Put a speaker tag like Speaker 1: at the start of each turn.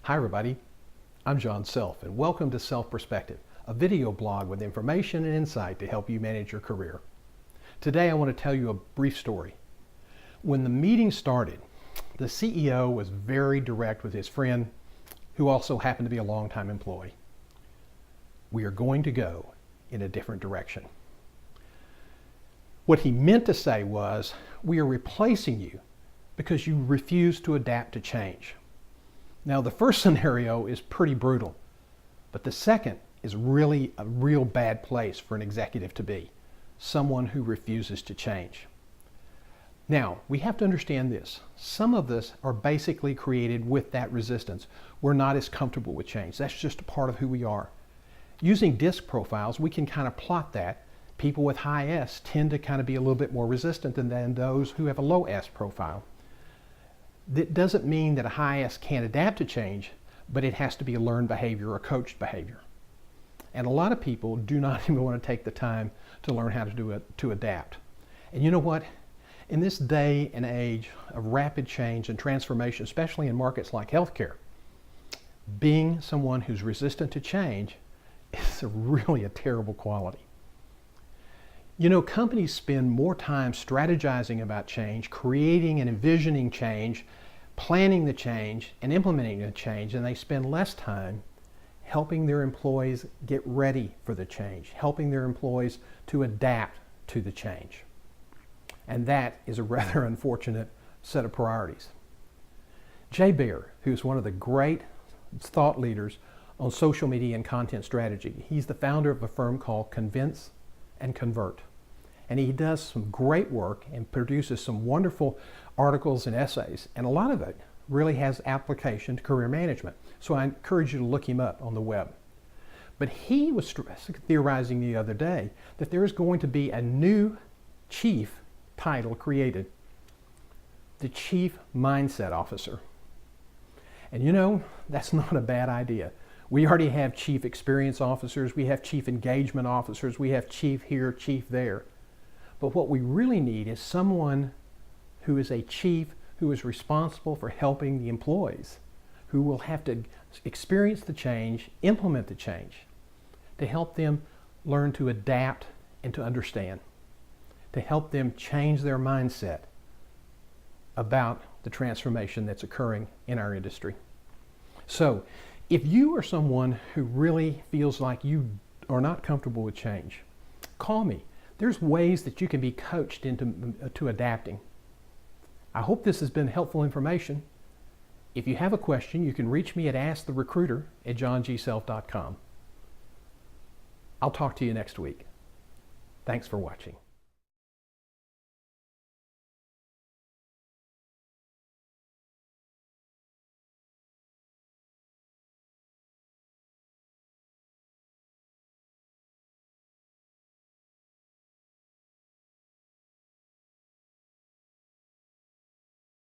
Speaker 1: Hi everybody, I'm John Self and welcome to Self Perspective, a video blog with information and insight to help you manage your career. Today I want to tell you a brief story. When the meeting started, the CEO was very direct with his friend, who also happened to be a longtime employee. We are going to go in a different direction. What he meant to say was, we are replacing you because you refuse to adapt to change. Now, the first scenario is pretty brutal, but the second is really a real bad place for an executive to be, someone who refuses to change. Now, we have to understand this. Some of us are basically created with that resistance. We're not as comfortable with change. That's just a part of who we are. Using DISC profiles, we can kind of plot that. People with high S tend to kind of be a little bit more resistant than those who have a low S profile. That doesn't mean that a high S can't adapt to change, but it has to be a learned behavior or coached behavior. And a lot of people do not even want to take the time to learn how to do it, to adapt. And you know what? In this day and age of rapid change and transformation, especially in markets like healthcare, being someone who's resistant to change is really a terrible quality. You know, companies spend more time strategizing about change, creating and envisioning change, planning the change, and implementing the change, and they spend less time helping their employees get ready for the change, helping their employees to adapt to the change. And that is a rather unfortunate set of priorities. Jay Baer, who's one of the great thought leaders on social media and content strategy, he's the founder of a firm called Convince and Convert. And he does some great work and produces some wonderful articles and essays. And a lot of it really has application to career management. So I encourage you to look him up on the web. But he was theorizing the other day that there is going to be a new chief title created, the Chief Mindset Officer. And you know, that's not a bad idea. We already have Chief Experience Officers, we have Chief Engagement Officers, we have Chief here, Chief there. But what we really need is someone who is a chief who is responsible for helping the employees, who will have to experience the change, implement the change, to help them learn to adapt and to understand, to help them change their mindset about the transformation that's occurring in our industry. So, if you are someone who really feels like you are not comfortable with change, call me. There's ways that you can be coached into adapting. I hope this has been helpful information. If you have a question, you can reach me at asktherecruiter@johngself.com. I'll talk to you next week. Thanks for watching.